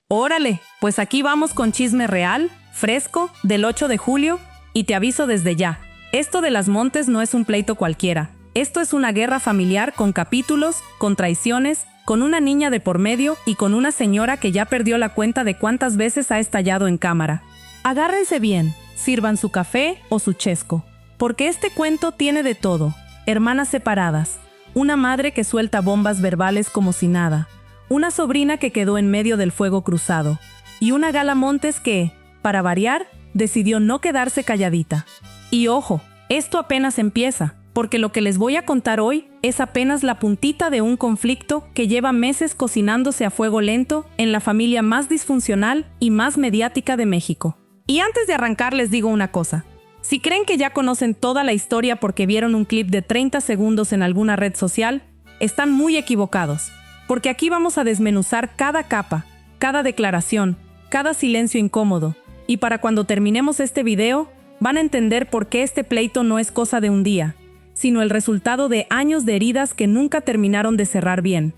Órale, pues aquí vamos con chisme real, fresco, del 8 de julio, y te aviso desde ya. Esto de las Montes no es un pleito cualquiera. Esto es una guerra familiar con capítulos, con traiciones, con una niña de por medio y con una señora que ya perdió la cuenta de cuántas veces ha estallado en cámara. Agárrense bien, sirvan su café o su chesco, porque este cuento tiene de todo. Hermanas separadas, una madre que suelta bombas verbales como si nada, una sobrina que quedó en medio del fuego cruzado, y una Gala Montes que, para variar, decidió no quedarse calladita. Y ojo, esto apenas empieza, porque lo que les voy a contar hoy es apenas la puntita de un conflicto que lleva meses cocinándose a fuego lento en la familia más disfuncional y más mediática de México. Y antes de arrancar les digo una cosa. Si creen que ya conocen toda la historia porque vieron un clip de 30 segundos en alguna red social, están muy equivocados. Porque aquí vamos a desmenuzar cada capa, cada declaración, cada silencio incómodo. Y para cuando terminemos este video, van a entender por qué este pleito no es cosa de un día, sino el resultado de años de heridas que nunca terminaron de cerrar bien.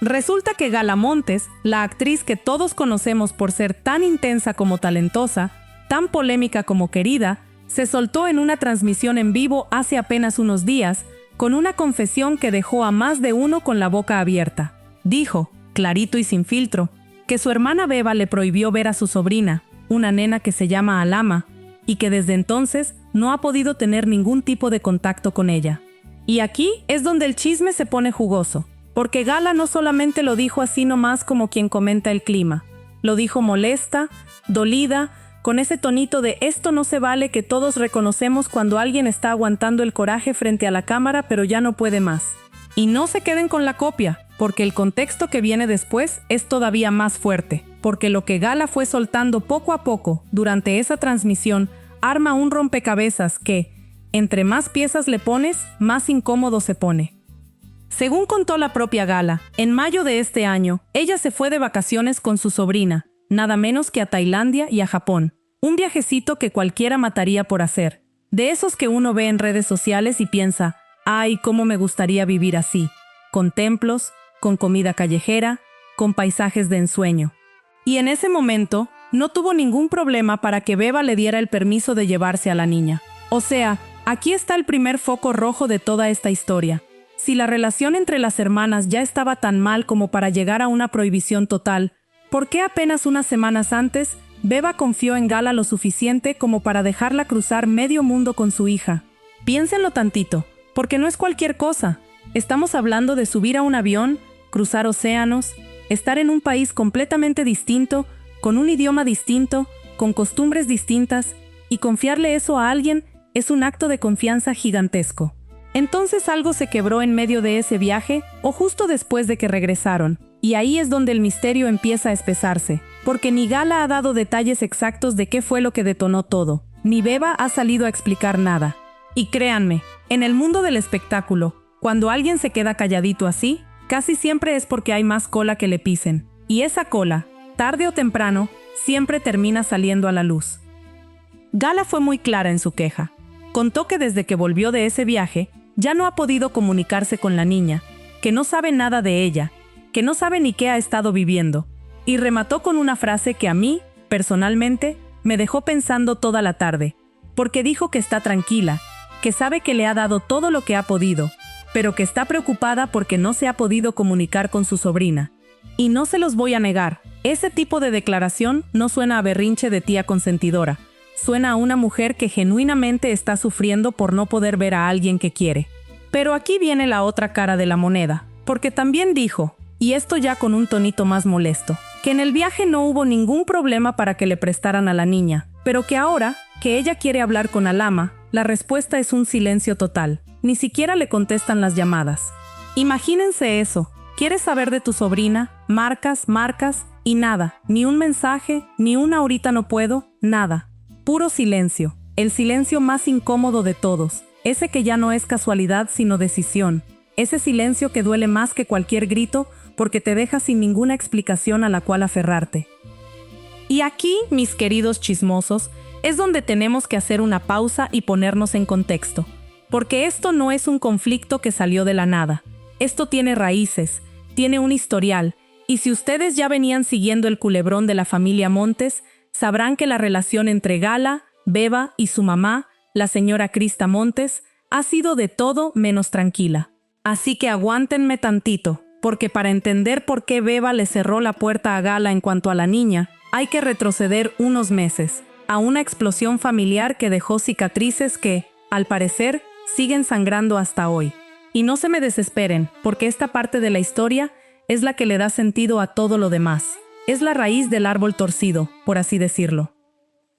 Resulta que Gala Montes, la actriz que todos conocemos por ser tan intensa como talentosa, tan polémica como querida, se soltó en una transmisión en vivo hace apenas unos días, con una confesión que dejó a más de uno con la boca abierta. Dijo, clarito y sin filtro, que su hermana Beba le prohibió ver a su sobrina, una nena que se llama Alama, y que desde entonces no ha podido tener ningún tipo de contacto con ella. Y aquí es donde el chisme se pone jugoso, porque Gala no solamente lo dijo así nomás como quien comenta el clima, lo dijo molesta, dolida, con ese tonito de esto no se vale que todos reconocemos cuando alguien está aguantando el coraje frente a la cámara pero ya no puede más. Y no se queden con la copia, porque el contexto que viene después es todavía más fuerte, porque lo que Gala fue soltando poco a poco durante esa transmisión arma un rompecabezas que, entre más piezas le pones, más incómodo se pone. Según contó la propia Gala, en mayo de este año, ella se fue de vacaciones con su sobrina, nada menos que a Tailandia y a Japón. Un viajecito que cualquiera mataría por hacer. De esos que uno ve en redes sociales y piensa, ¡ay, cómo me gustaría vivir así! Con templos, con comida callejera, con paisajes de ensueño. Y en ese momento, no tuvo ningún problema para que Beba le diera el permiso de llevarse a la niña. O sea, aquí está el primer foco rojo de toda esta historia. Si la relación entre las hermanas ya estaba tan mal como para llegar a una prohibición total, ¿por qué apenas unas semanas antes, Beba confió en Gala lo suficiente como para dejarla cruzar medio mundo con su hija? Piénsenlo tantito, porque no es cualquier cosa. Estamos hablando de subir a un avión, cruzar océanos, estar en un país completamente distinto, con un idioma distinto, con costumbres distintas, y confiarle eso a alguien es un acto de confianza gigantesco. Entonces algo se quebró en medio de ese viaje o justo después de que regresaron. Y ahí es donde el misterio empieza a espesarse, porque ni Gala ha dado detalles exactos de qué fue lo que detonó todo, ni Beba ha salido a explicar nada. Y créanme, en el mundo del espectáculo, cuando alguien se queda calladito así, casi siempre es porque hay más cola que le pisen. Y esa cola, tarde o temprano, siempre termina saliendo a la luz. Gala fue muy clara en su queja. Contó que desde que volvió de ese viaje, ya no ha podido comunicarse con la niña, que no sabe nada de ella, que no sabe ni qué ha estado viviendo, y remató con una frase que a mí, personalmente, me dejó pensando toda la tarde, porque dijo que está tranquila, que sabe que le ha dado todo lo que ha podido, pero que está preocupada porque no se ha podido comunicar con su sobrina. Y no se los voy a negar, ese tipo de declaración no suena a berrinche de tía consentidora, suena a una mujer que genuinamente está sufriendo por no poder ver a alguien que quiere. Pero aquí viene la otra cara de la moneda, porque también dijo, y esto ya con un tonito más molesto, que en el viaje no hubo ningún problema para que le prestaran a la niña, pero que ahora, que ella quiere hablar con Alama, la respuesta es un silencio total. Ni siquiera le contestan las llamadas. Imagínense eso. ¿Quieres saber de tu sobrina? Marcas, y nada. Ni un mensaje, ni un ahorita no puedo, nada. Puro silencio. El silencio más incómodo de todos. Ese que ya no es casualidad sino decisión. Ese silencio que duele más que cualquier grito porque te deja sin ninguna explicación a la cual aferrarte. Y aquí, mis queridos chismosos, es donde tenemos que hacer una pausa y ponernos en contexto. Porque esto no es un conflicto que salió de la nada. Esto tiene raíces, tiene un historial, Y si ustedes ya venían siguiendo el culebrón de la familia Montes, sabrán que la relación entre Gala, Beba y su mamá, la señora Krista Montes, ha sido de todo menos tranquila. Así que aguántenme tantito, porque para entender por qué Beba le cerró la puerta a Gala en cuanto a la niña, hay que retroceder unos meses, a una explosión familiar que dejó cicatrices que, al parecer, siguen sangrando hasta hoy. Y no se me desesperen, porque esta parte de la historia es la que le da sentido a todo lo demás. Es la raíz del árbol torcido, por así decirlo.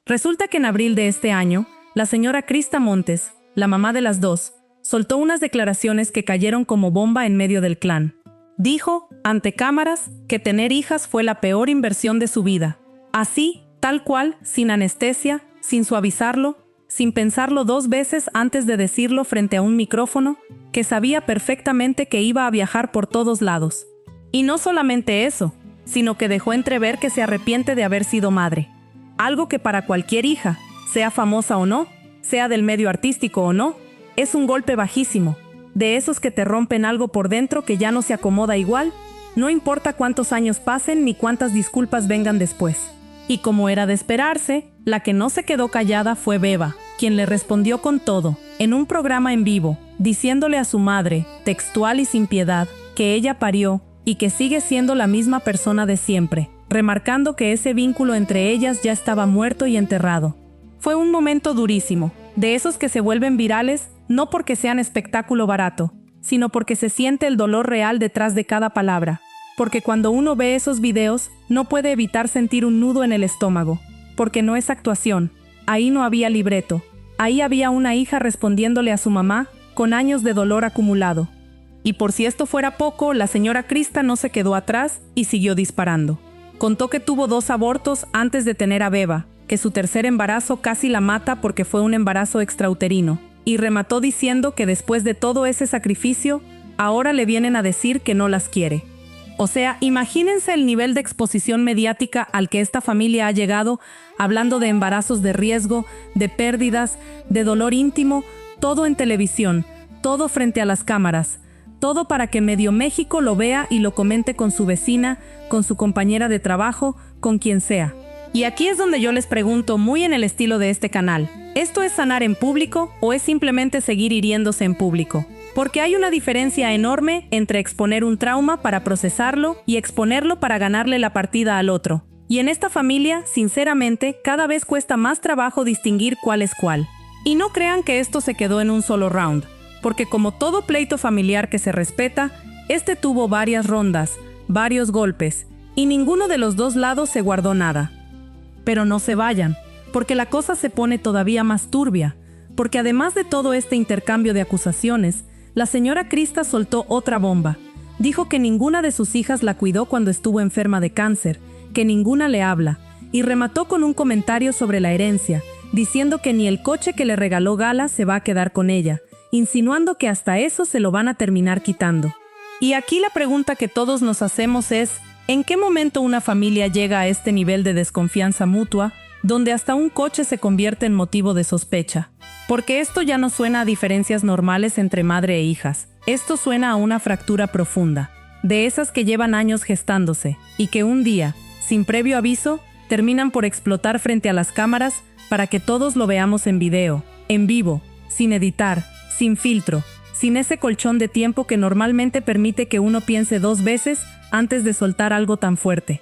Resulta que en abril de este año, la señora Krista Montes, la mamá de las dos, soltó unas declaraciones que cayeron como bomba en medio del clan. Dijo, ante cámaras, que tener hijas fue la peor inversión de su vida. Así, tal cual, sin anestesia, sin suavizarlo, sin pensarlo 2 veces antes de decirlo frente a un micrófono, que sabía perfectamente que iba a viajar por todos lados. Y no solamente eso, sino que dejó entrever que se arrepiente de haber sido madre. Algo que para cualquier hija, sea famosa o no, sea del medio artístico o no, es un golpe bajísimo, de esos que te rompen algo por dentro que ya no se acomoda igual, no importa cuántos años pasen ni cuántas disculpas vengan después. Y como era de esperarse, la que no se quedó callada fue Beba, quien le respondió con todo, en un programa en vivo, diciéndole a su madre, textual y sin piedad, que ella parió y que sigue siendo la misma persona de siempre, remarcando que ese vínculo entre ellas ya estaba muerto y enterrado. Fue un momento durísimo, de esos que se vuelven virales no porque sean espectáculo barato, sino porque se siente el dolor real detrás de cada palabra. Porque cuando uno ve esos videos, no puede evitar sentir un nudo en el estómago. Porque no es actuación. Ahí no había libreto. Ahí había una hija respondiéndole a su mamá, con años de dolor acumulado. Y por si esto fuera poco, la señora Krista no se quedó atrás y siguió disparando. Contó que tuvo 2 abortos antes de tener a Beba, que su tercer embarazo casi la mata porque fue un embarazo extrauterino. Y remató diciendo que después de todo ese sacrificio, ahora le vienen a decir que no las quiere. O sea, imagínense el nivel de exposición mediática al que esta familia ha llegado, hablando de embarazos de riesgo, de pérdidas, de dolor íntimo, todo en televisión, todo frente a las cámaras, todo para que medio México lo vea y lo comente con su vecina, con su compañera de trabajo, con quien sea. Y aquí es donde yo les pregunto, muy en el estilo de este canal, ¿esto es sanar en público o es simplemente seguir hiriéndose en público? Porque hay una diferencia enorme entre exponer un trauma para procesarlo y exponerlo para ganarle la partida al otro. Y en esta familia, sinceramente, cada vez cuesta más trabajo distinguir cuál es cuál. Y no crean que esto se quedó en un solo round, porque como todo pleito familiar que se respeta, este tuvo varias rondas, varios golpes, y ninguno de los 2 lados se guardó nada. Pero no se vayan, porque la cosa se pone todavía más turbia, porque además de todo este intercambio de acusaciones, la señora Krista soltó otra bomba. Dijo que ninguna de sus hijas la cuidó cuando estuvo enferma de cáncer, que ninguna le habla, y remató con un comentario sobre la herencia, diciendo que ni el coche que le regaló Gala se va a quedar con ella, insinuando que hasta eso se lo van a terminar quitando. Y aquí la pregunta que todos nos hacemos es, ¿en qué momento una familia llega a este nivel de desconfianza mutua, donde hasta un coche se convierte en motivo de sospecha? Porque esto ya no suena a diferencias normales entre madre e hijas. Esto suena a una fractura profunda, de esas que llevan años gestándose, y que un día, sin previo aviso, terminan por explotar frente a las cámaras para que todos lo veamos en video, en vivo, sin editar, sin filtro, sin ese colchón de tiempo que normalmente permite que uno piense 2 veces antes de soltar algo tan fuerte.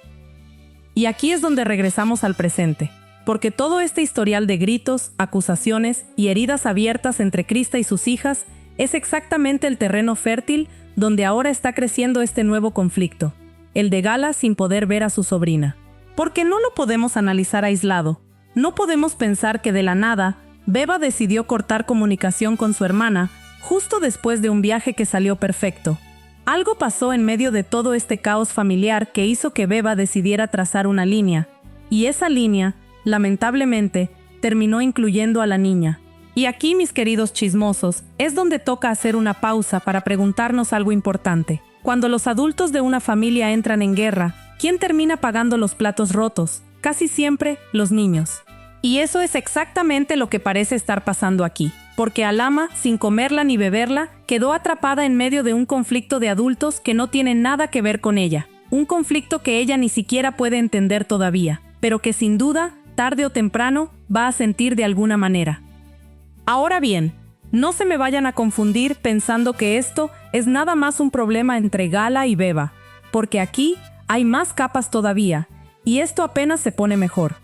Y aquí es donde regresamos al presente. Porque todo este historial de gritos, acusaciones y heridas abiertas entre Krista y sus hijas es exactamente el terreno fértil donde ahora está creciendo este nuevo conflicto, el de Gala sin poder ver a su sobrina. Porque no lo podemos analizar aislado. No podemos pensar que de la nada, Beba decidió cortar comunicación con su hermana justo después de un viaje que salió perfecto. Algo pasó en medio de todo este caos familiar que hizo que Beba decidiera trazar una línea, y esa línea, lamentablemente, terminó incluyendo a la niña. Y aquí, mis queridos chismosos, es donde toca hacer una pausa para preguntarnos algo importante. Cuando los adultos de una familia entran en guerra, ¿quién termina pagando los platos rotos? Casi siempre, los niños. Y eso es exactamente lo que parece estar pasando aquí. Porque Alama, sin comerla ni beberla, quedó atrapada en medio de un conflicto de adultos que no tienen nada que ver con ella. un conflicto que ella ni siquiera puede entender todavía, pero que sin duda, tarde o temprano, va a sentir de alguna manera. Ahora bien, no se me vayan a confundir pensando que esto es nada más un problema entre Gala y Beba, porque aquí hay más capas todavía, y esto apenas se pone mejor.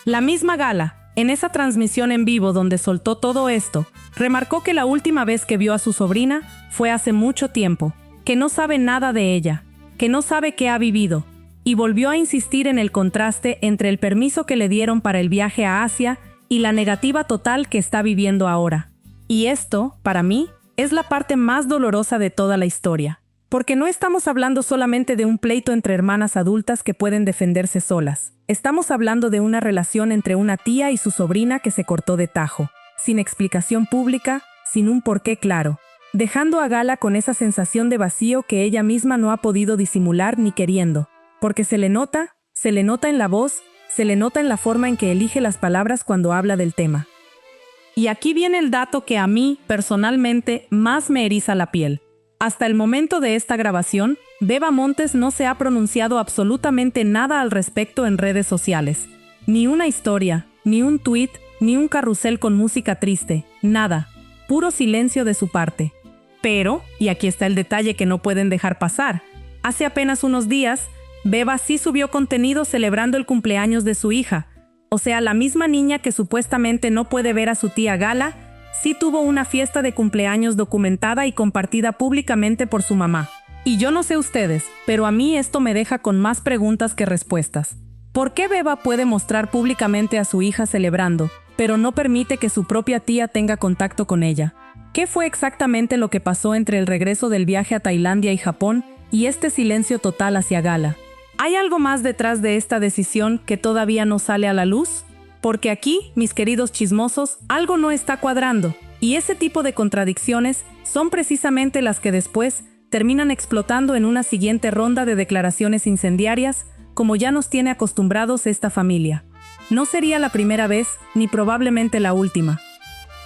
La misma Gala, en esa transmisión en vivo donde soltó todo esto, remarcó que la última vez que vio a su sobrina fue hace mucho tiempo, que no sabe nada de ella, que no sabe qué ha vivido, y volvió a insistir en el contraste entre el permiso que le dieron para el viaje a Asia y la negativa total que está viviendo ahora. Y esto, para mí, es la parte más dolorosa de toda la historia, porque no estamos hablando solamente de un pleito entre hermanas adultas que pueden defenderse solas. Estamos hablando de una relación entre una tía y su sobrina que se cortó de tajo, sin explicación pública, sin un porqué claro, dejando a Gala con esa sensación de vacío que ella misma no ha podido disimular ni queriendo, porque se le nota en la voz, se le nota en la forma en que elige las palabras cuando habla del tema. Y aquí viene el dato que a mí, personalmente, más me eriza la piel. Hasta el momento de esta grabación, Beba Montes no se ha pronunciado absolutamente nada al respecto en redes sociales. Ni una historia, ni un tuit, ni un carrusel con música triste, nada. Puro silencio de su parte. Pero, y aquí está el detalle que no pueden dejar pasar, hace apenas unos días, Beba sí subió contenido celebrando el cumpleaños de su hija. O sea, la misma niña que supuestamente no puede ver a su tía Gala, sí tuvo una fiesta de cumpleaños documentada y compartida públicamente por su mamá. Y yo no sé ustedes, pero a mí esto me deja con más preguntas que respuestas. ¿Por qué Beba puede mostrar públicamente a su hija celebrando, pero no permite que su propia tía tenga contacto con ella? ¿Qué fue exactamente lo que pasó entre el regreso del viaje a Tailandia y Japón y este silencio total hacia Gala? ¿Hay algo más detrás de esta decisión que todavía no sale a la luz? Porque aquí, mis queridos chismosos, algo no está cuadrando, y ese tipo de contradicciones son precisamente las que después terminan explotando en una siguiente ronda de declaraciones incendiarias, como ya nos tiene acostumbrados esta familia. No sería la primera vez, ni probablemente la última.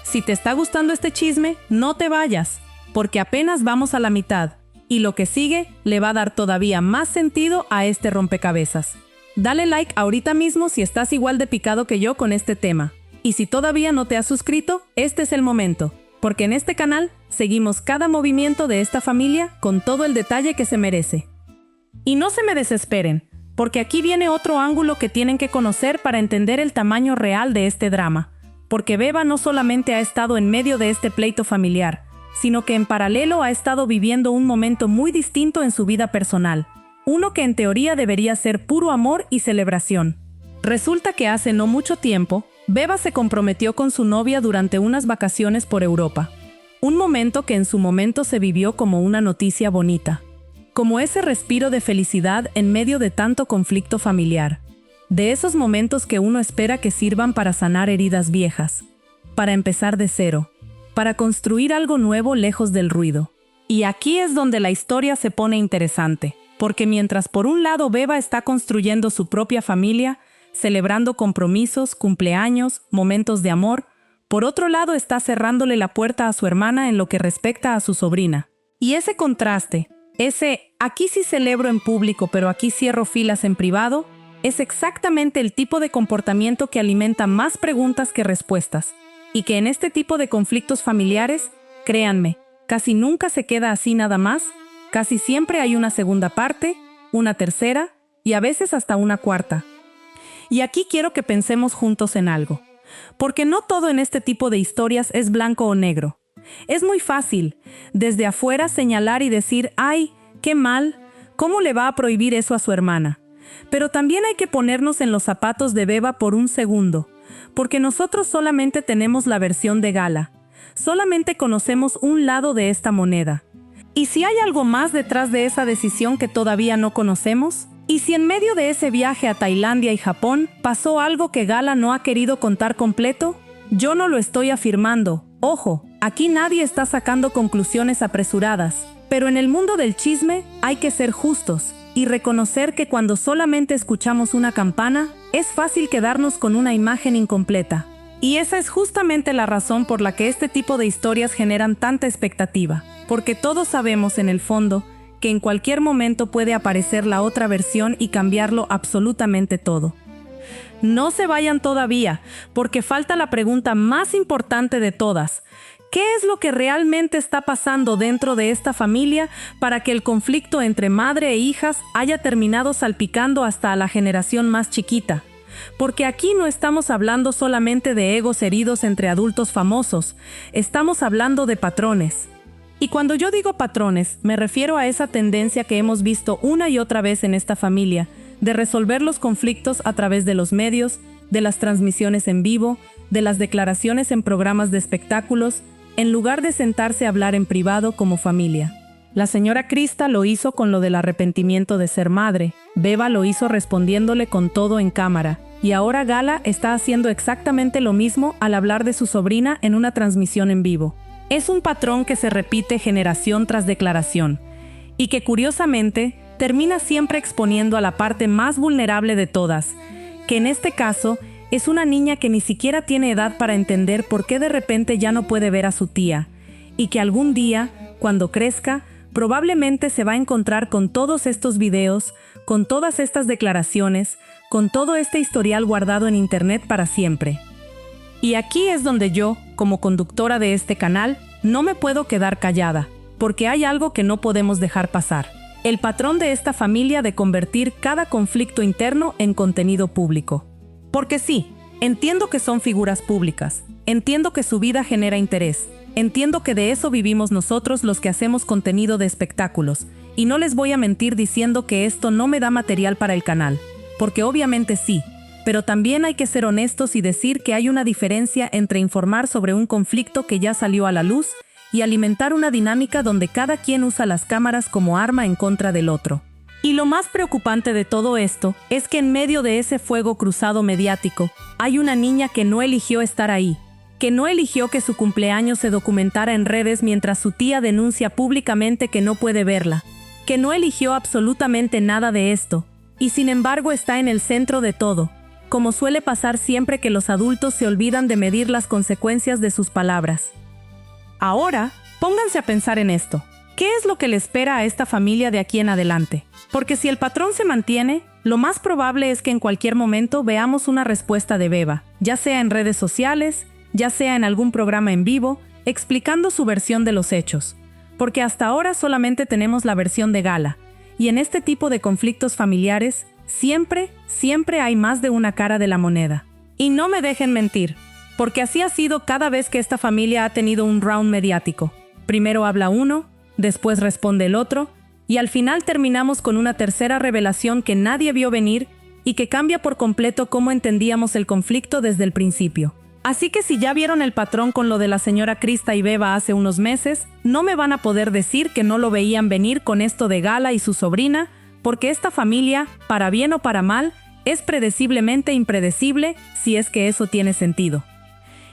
Si te está gustando este chisme, no te vayas, porque apenas vamos a la mitad. Y lo que sigue le va a dar todavía más sentido a este rompecabezas. Dale like ahorita mismo si estás igual de picado que yo con este tema. Y si todavía no te has suscrito, este es el momento, porque en este canal seguimos cada movimiento de esta familia con todo el detalle que se merece. Y no se me desesperen, porque aquí viene otro ángulo que tienen que conocer para entender el tamaño real de este drama. Porque Beba no solamente ha estado en medio de este pleito familiar, sino que en paralelo ha estado viviendo un momento muy distinto en su vida personal, uno que en teoría debería ser puro amor y celebración. Resulta que hace no mucho tiempo, Beba se comprometió con su novia durante unas vacaciones por Europa. Un momento que en su momento se vivió como una noticia bonita, como ese respiro de felicidad en medio de tanto conflicto familiar. De esos momentos que uno espera que sirvan para sanar heridas viejas, para empezar de cero, para construir algo nuevo lejos del ruido. Y aquí es donde la historia se pone interesante, porque mientras por un lado Beba está construyendo su propia familia, celebrando compromisos, cumpleaños, momentos de amor, por otro lado está cerrándole la puerta a su hermana en lo que respecta a su sobrina. Y ese contraste, ese aquí sí celebro en público pero aquí cierro filas en privado, es exactamente el tipo de comportamiento que alimenta más preguntas que respuestas. Y que en este tipo de conflictos familiares, créanme, casi nunca se queda así nada más, casi siempre hay una segunda parte, una tercera y a veces hasta una cuarta. Y aquí quiero que pensemos juntos en algo, porque no todo en este tipo de historias es blanco o negro. Es muy fácil, desde afuera señalar y decir, ¡ay, qué mal! ¿Cómo le va a prohibir eso a su hermana? Pero también hay que ponernos en los zapatos de Beba por un segundo, porque nosotros solamente tenemos la versión de Gala, solamente conocemos un lado de esta moneda. ¿Y si hay algo más detrás de esa decisión que todavía no conocemos? ¿Y si en medio de ese viaje a Tailandia y Japón pasó algo que Gala no ha querido contar completo? Yo no lo estoy afirmando, ojo, aquí nadie está sacando conclusiones apresuradas, pero en el mundo del chisme hay que ser justos y reconocer que cuando solamente escuchamos una campana, es fácil quedarnos con una imagen incompleta. Y esa es justamente la razón por la que este tipo de historias generan tanta expectativa, porque todos sabemos en el fondo que en cualquier momento puede aparecer la otra versión y cambiarlo absolutamente todo. No se vayan todavía, porque falta la pregunta más importante de todas. ¿Qué es lo que realmente está pasando dentro de esta familia para que el conflicto entre madre e hijas haya terminado salpicando hasta a la generación más chiquita? Porque aquí no estamos hablando solamente de egos heridos entre adultos famosos, estamos hablando de patrones. Y cuando yo digo patrones, me refiero a esa tendencia que hemos visto una y otra vez en esta familia, de resolver los conflictos a través de los medios, de las transmisiones en vivo, de las declaraciones en programas de espectáculos, en lugar de sentarse a hablar en privado como familia. La señora Krista lo hizo con lo del arrepentimiento de ser madre, Beba lo hizo respondiéndole con todo en cámara, y ahora Gala está haciendo exactamente lo mismo al hablar de su sobrina en una transmisión en vivo. Es un patrón que se repite generación tras declaración, y que curiosamente termina siempre exponiendo a la parte más vulnerable de todas, que en este caso es una niña que ni siquiera tiene edad para entender por qué de repente ya no puede ver a su tía, y que algún día, cuando crezca, probablemente se va a encontrar con todos estos videos, con todas estas declaraciones, con todo este historial guardado en internet para siempre. Y aquí es donde yo, como conductora de este canal, no me puedo quedar callada, porque hay algo que no podemos dejar pasar. El patrón de esta familia de convertir cada conflicto interno en contenido público. Porque sí, entiendo que son figuras públicas, entiendo que su vida genera interés, entiendo que de eso vivimos nosotros los que hacemos contenido de espectáculos, y no les voy a mentir diciendo que esto no me da material para el canal, porque obviamente sí, pero también hay que ser honestos y decir que hay una diferencia entre informar sobre un conflicto que ya salió a la luz y alimentar una dinámica donde cada quien usa las cámaras como arma en contra del otro. Y lo más preocupante de todo esto es que en medio de ese fuego cruzado mediático, hay una niña que no eligió estar ahí, que no eligió que su cumpleaños se documentara en redes mientras su tía denuncia públicamente que no puede verla, que no eligió absolutamente nada de esto, y sin embargo está en el centro de todo, como suele pasar siempre que los adultos se olvidan de medir las consecuencias de sus palabras. Ahora, pónganse a pensar en esto. ¿Qué es lo que le espera a esta familia de aquí en adelante? Porque si el patrón se mantiene, lo más probable es que en cualquier momento veamos una respuesta de Beba, ya sea en redes sociales, ya sea en algún programa en vivo, explicando su versión de los hechos. Porque hasta ahora solamente tenemos la versión de Gala, y en este tipo de conflictos familiares, siempre hay más de una cara de la moneda. Y no me dejen mentir, porque así ha sido cada vez que esta familia ha tenido un round mediático. Primero habla uno, después responde el otro, y al final terminamos con una tercera revelación que nadie vio venir y que cambia por completo cómo entendíamos el conflicto desde el principio. Así que si ya vieron el patrón con lo de la señora Krista y Beba hace unos meses, no me van a poder decir que no lo veían venir con esto de Gala y su sobrina, porque esta familia, para bien o para mal, es predeciblemente impredecible, si es que eso tiene sentido.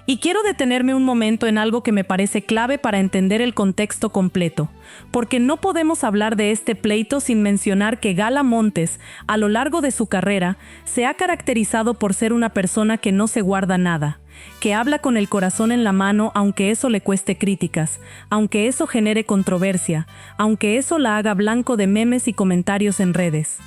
Y quiero detenerme un momento en algo que me parece clave para entender el contexto completo, porque no podemos hablar de este pleito sin mencionar que Gala Montes, a lo largo de su carrera, se ha caracterizado por ser una persona que no se guarda nada, que habla con el corazón en la mano aunque eso le cueste críticas, aunque eso genere controversia, aunque eso la haga blanco de memes y comentarios en redes.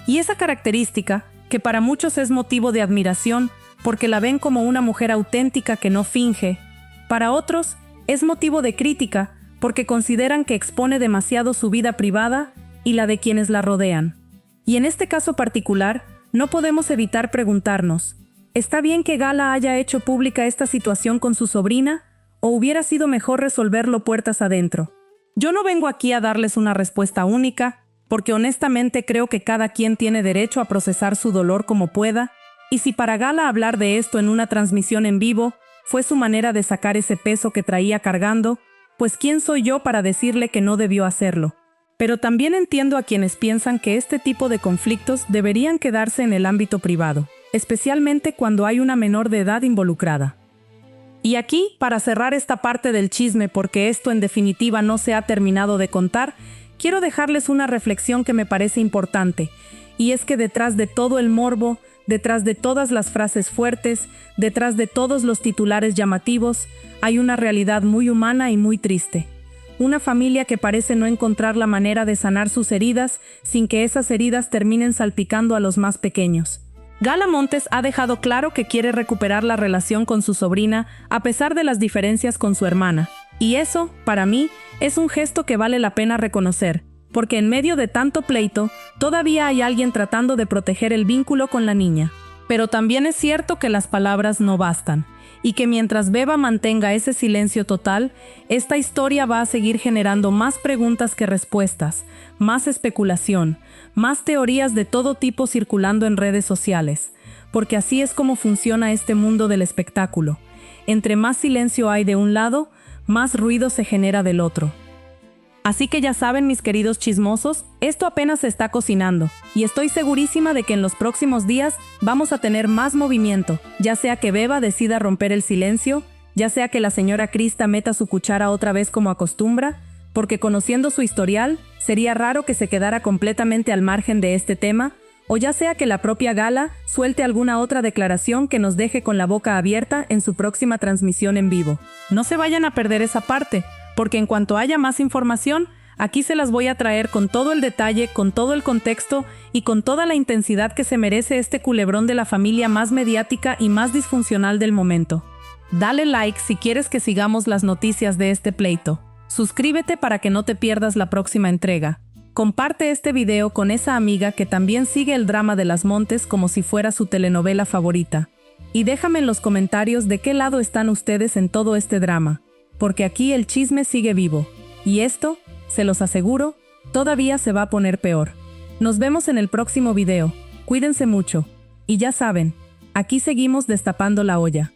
Y esa característica, que para muchos es motivo de admiración, porque la ven como una mujer auténtica que no finge, para otros es motivo de crítica porque consideran que expone demasiado su vida privada y la de quienes la rodean. Y en este caso particular, no podemos evitar preguntarnos, ¿está bien que Gala haya hecho pública esta situación con su sobrina o hubiera sido mejor resolverlo puertas adentro? Yo no vengo aquí a darles una respuesta única, porque honestamente creo que cada quien tiene derecho a procesar su dolor como pueda. Y si para Gala hablar de esto en una transmisión en vivo fue su manera de sacar ese peso que traía cargando, pues ¿quién soy yo para decirle que no debió hacerlo? Pero también entiendo a quienes piensan que este tipo de conflictos deberían quedarse en el ámbito privado, especialmente cuando hay una menor de edad involucrada. Y aquí, para cerrar esta parte del chisme, porque esto en definitiva no se ha terminado de contar, quiero dejarles una reflexión que me parece importante, y es que detrás de todo el morbo, detrás de todas las frases fuertes, detrás de todos los titulares llamativos, hay una realidad muy humana y muy triste. Una familia que parece no encontrar la manera de sanar sus heridas sin que esas heridas terminen salpicando a los más pequeños. Gala Montes ha dejado claro que quiere recuperar la relación con su sobrina a pesar de las diferencias con su hermana. Y eso, para mí, es un gesto que vale la pena reconocer, porque en medio de tanto pleito, todavía hay alguien tratando de proteger el vínculo con la niña. Pero también es cierto que las palabras no bastan, y que mientras Beba mantenga ese silencio total, esta historia va a seguir generando más preguntas que respuestas, más especulación, más teorías de todo tipo circulando en redes sociales, porque así es como funciona este mundo del espectáculo. Entre más silencio hay de un lado, más ruido se genera del otro. Así que ya saben, mis queridos chismosos, esto apenas se está cocinando, y estoy segurísima de que en los próximos días vamos a tener más movimiento, ya sea que Beba decida romper el silencio, ya sea que la señora Krista meta su cuchara otra vez como acostumbra, porque conociendo su historial, sería raro que se quedara completamente al margen de este tema, o ya sea que la propia Gala suelte alguna otra declaración que nos deje con la boca abierta en su próxima transmisión en vivo. No se vayan a perder esa parte, porque en cuanto haya más información, aquí se las voy a traer con todo el detalle, con todo el contexto y con toda la intensidad que se merece este culebrón de la familia más mediática y más disfuncional del momento. Dale like si quieres que sigamos las noticias de este pleito. Suscríbete para que no te pierdas la próxima entrega. Comparte este video con esa amiga que también sigue el drama de las Montes como si fuera su telenovela favorita. Y déjame en los comentarios de qué lado están ustedes en todo este drama, porque aquí el chisme sigue vivo. Y esto, se los aseguro, todavía se va a poner peor. Nos vemos en el próximo video. Cuídense mucho. Y ya saben, aquí seguimos destapando la olla.